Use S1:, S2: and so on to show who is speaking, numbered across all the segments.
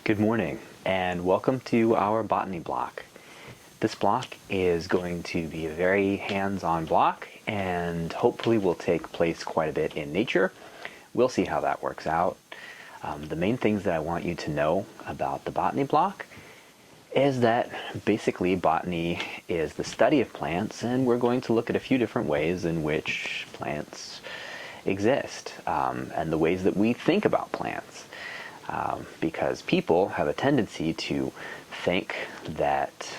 S1: Good morning and welcome to our Botany Block. This block is going to be a very hands-on block and hopefully will take place quite a bit in nature. We'll see how that works out. The main things that I want you to know about the Botany Block is that basically botany is the study of plants, and we're going to look at a few different ways in which plants exist and the ways that we think about plants. Because people have a tendency to think that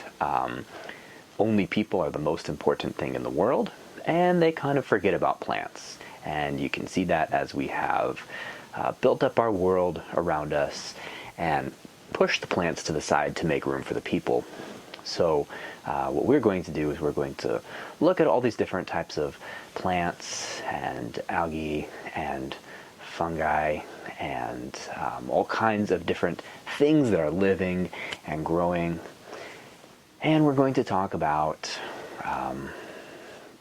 S1: only people are the most important thing in the world, and they kind of forget about plants. And you can see that as we have built up our world around us and pushed the plants to the side to make room for the people. So what we're going to do is we're going to look at all these different types of plants and algae and fungi and all kinds of different things that are living and growing. And we're going to talk about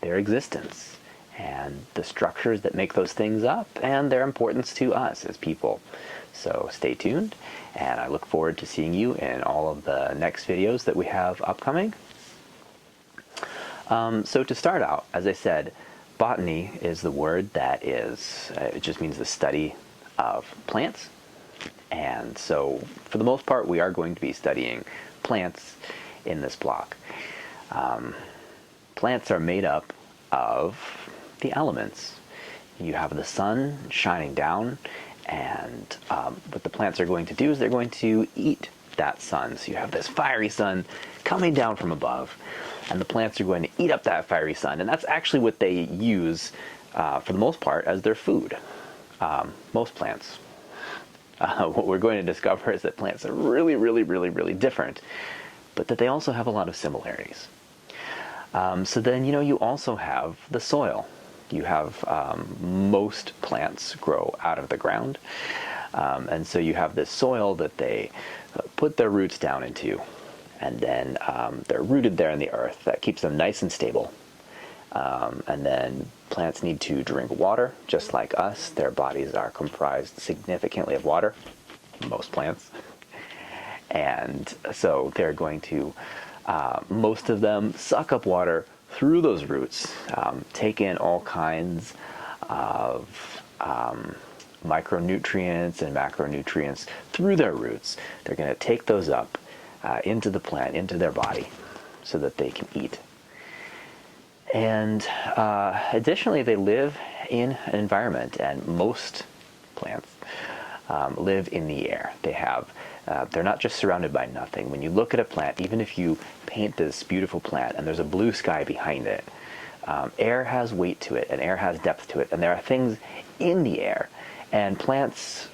S1: their existence and the structures that make those things up and their importance to us as people. So stay tuned, and I look forward to seeing you in all of the next videos that we have upcoming. So to start out, as I said, botany is the word that is, it just means the study of plants. And so for the most part, we are going to be studying plants in this block. Plants are made up of the elements. You have the sun shining down, and what the plants are going to do is they're going to eat that sun. So you have this fiery sun coming down from above, and the plants are going to eat up that fiery sun, and that's actually what they use for the most part as their food. Most plants. What we're going to discover is that plants are really different, but that they also have a lot of similarities. So then, you also have the soil. You have most plants grow out of the ground, and so you have this soil that they put their roots down into, and then they're rooted there in the earth. That keeps them nice and stable. And then plants need to drink water, just like us. Their bodies are comprised significantly of water, most plants. And so they're going to, most of them, suck up water through those roots, take in all kinds of micronutrients and macronutrients through their roots. They're going to take those up into the plant, into their body, so that they can eat. And additionally, they live in an environment, and most plants live in the air. They're not just surrounded by nothing. When you look at a plant, even if you paint this beautiful plant and there's a blue sky behind it, air has weight to it, and air has depth to it, and there are things in the air. And plants,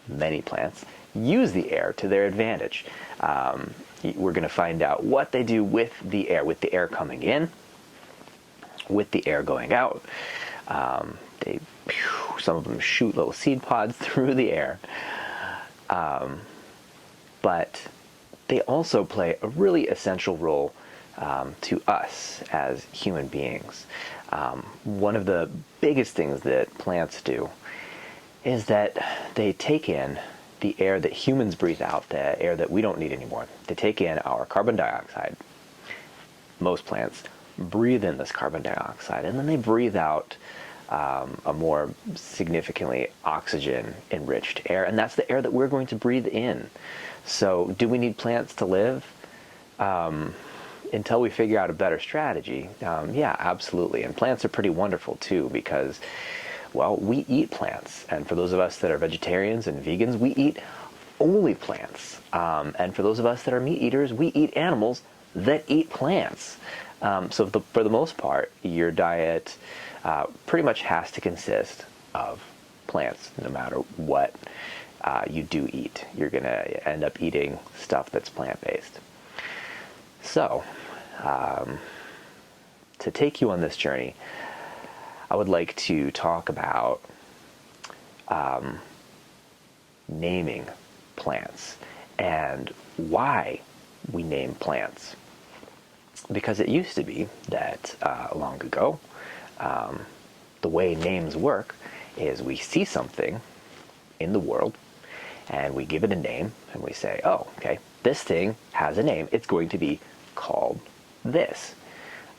S1: many plants, use the air to their advantage. We're going to find out what they do with the air coming in, with the air going out. Some of them shoot little seed pods through the air. But they also play a really essential role to us as human beings. One of the biggest things that plants do is that they take in the air that humans breathe out, the air that we don't need anymore. They take in our carbon dioxide. Most plants breathe in this carbon dioxide, and then they breathe out a more significantly oxygen-enriched air, and that's the air that we're going to breathe in. So do we need plants to live? Until we figure out a better strategy, yeah, absolutely. And plants are pretty wonderful too, because, well, we eat plants. And for those of us that are vegetarians and vegans, we eat only plants. And for those of us that are meat eaters, we eat animals that eat plants. So for the most part, your diet pretty much has to consist of plants, no matter what you do eat. You're going to end up eating stuff that's plant-based. So, to take you on this journey, I would like to talk about naming plants and why we name plants. Because it used to be that long ago, the way names work is we see something in the world and we give it a name, and we say, oh, okay, this thing has a name. It's going to be called this.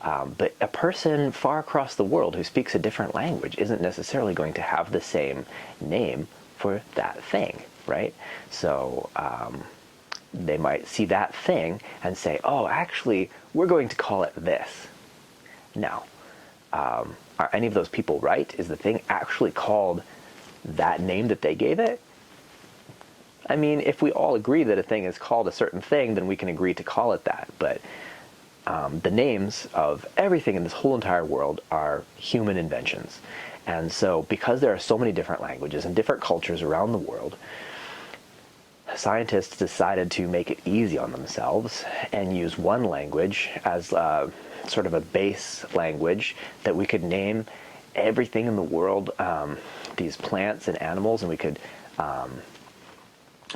S1: But a person far across the world who speaks a different language isn't necessarily going to have the same name for that thing, right? So they might see that thing and say, oh, actually, we're going to call it this. Now, are any of those people right? Is the thing actually called that name that they gave it? I mean, if we all agree that a thing is called a certain thing, then we can agree to call it that. But the names of everything in this whole entire world are human inventions. And so because there are so many different languages and different cultures around the world, scientists decided to make it easy on themselves and use one language as sort of a base language that we could name everything in the world, these plants and animals, and we could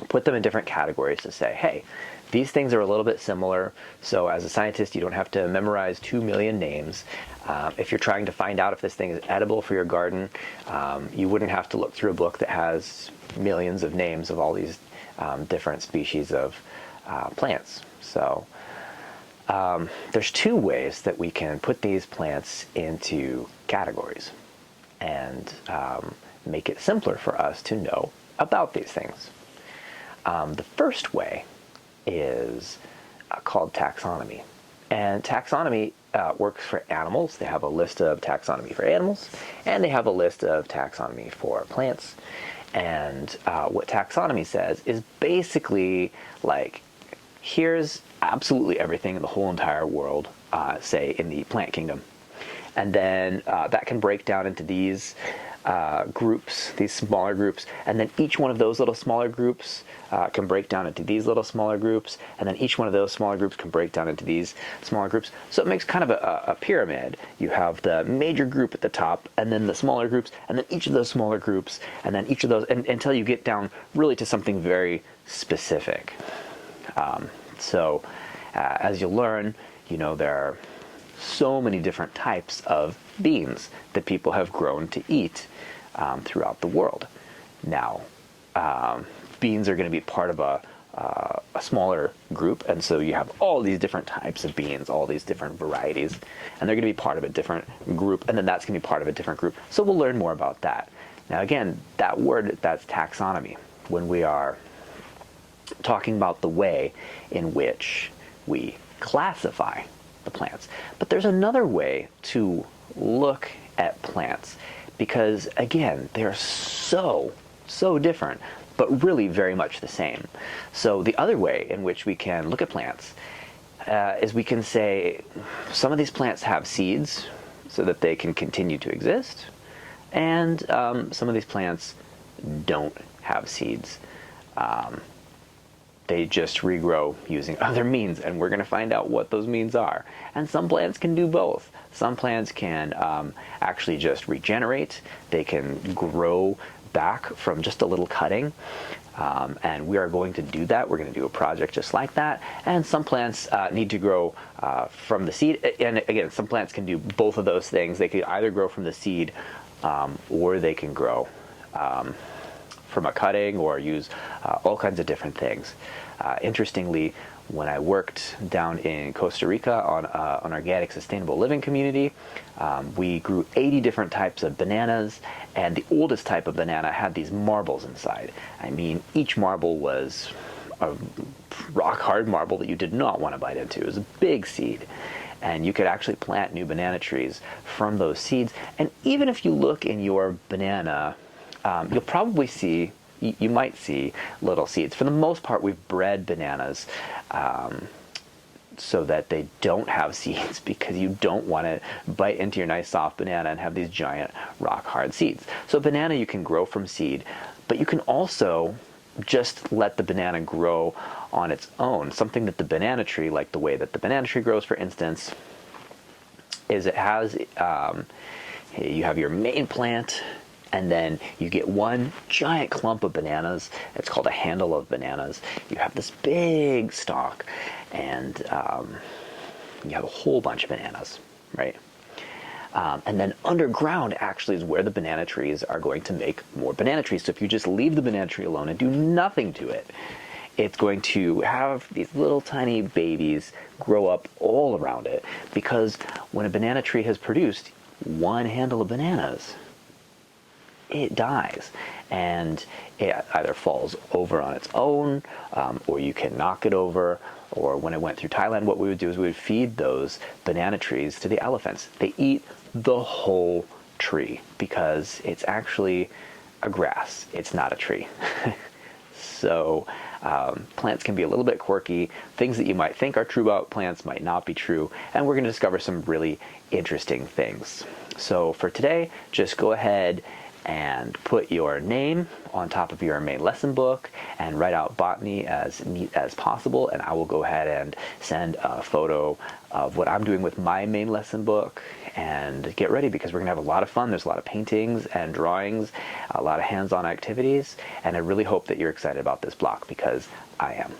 S1: put them in different categories to say, hey, these things are a little bit similar, so as a scientist you don't have to memorize 2 million names. If you're trying to find out if this thing is edible for your garden, you wouldn't have to look through a book that has millions of names of all these different species of plants. So there's 2 ways that we can put these plants into categories and make it simpler for us to know about these things. The first way is called taxonomy. And taxonomy works for animals. They have a list of taxonomy for animals, and they have a list of taxonomy for plants. And what taxonomy says is basically like, here's absolutely everything in the whole entire world, say in the plant kingdom. And then that can break down into these groups, these smaller groups, and then each one of those little smaller groups can break down into these little smaller groups, and then each one of those smaller groups can break down into these smaller groups. So it makes kind of a pyramid. You have the major group at the top, and then the smaller groups, and then each of those smaller groups, and then each of those, until you get down really to something very specific. So as you'll learn, you know, there are so many different types of beans that people have grown to eat throughout the world. Now, beans are going to be part of a smaller group, and so you have all these different types of beans, all these different varieties, and they're going to be part of a different group, and then that's going to be part of a different group. So we'll learn more about that. Now again, that word, that's taxonomy. When we are talking about the way in which we classify the plants. But there's another way to look at plants, because again, they're so different, but really very much the same. So the other way in which we can look at plants is we can say some of these plants have seeds so that they can continue to exist, and some of these plants don't have seeds. They just regrow using other means, and we're going to find out what those means are. And some plants can do both. Some plants can actually just regenerate. They can grow back from just a little cutting, and we are going to do that. We're going to do a project just like that. And some plants need to grow from the seed. And again, some plants can do both of those things. They can either grow from the seed or they can grow from a cutting, or use all kinds of different things. Interestingly, when I worked down in Costa Rica on an organic sustainable living community, we grew 80 different types of bananas, and the oldest type of banana had these marbles inside. I mean, each marble was a rock hard marble that you did not want to bite into. It was a big seed. And you could actually plant new banana trees from those seeds. And even if you look in your banana, you'll probably see, you might see little seeds. For the most part, we've bred bananas so that they don't have seeds, because you don't want to bite into your nice soft banana and have these giant rock hard seeds. So banana you can grow from seed, but you can also just let the banana grow on its own. Something that the banana tree, like the way that the banana tree grows, for instance, is it has, you have your main plant, and then you get one giant clump of bananas. It's called a handle of bananas. You have this big stalk, and you have a whole bunch of bananas, right? And then underground actually is where the banana trees are going to make more banana trees. So if you just leave the banana tree alone and do nothing to it, it's going to have these little tiny babies grow up all around it, because when a banana tree has produced one handle of bananas, it dies, and it either falls over on its own, or you can knock it over. Or when I went through Thailand, what we would do is we would feed those banana trees to the elephants. They eat the whole tree because it's actually a grass. It's not a tree. So plants can be a little bit quirky. Things that you might think are true about plants might not be true, and we're going to discover some really interesting things. So for today, just go ahead and put your name on top of your main lesson book and write out botany as neat as possible, and I will go ahead and send a photo of what I'm doing with my main lesson book. And get ready, because we're gonna have a lot of fun. There's a lot of paintings and drawings, a lot of hands-on activities, and I really hope that you're excited about this block, because I am.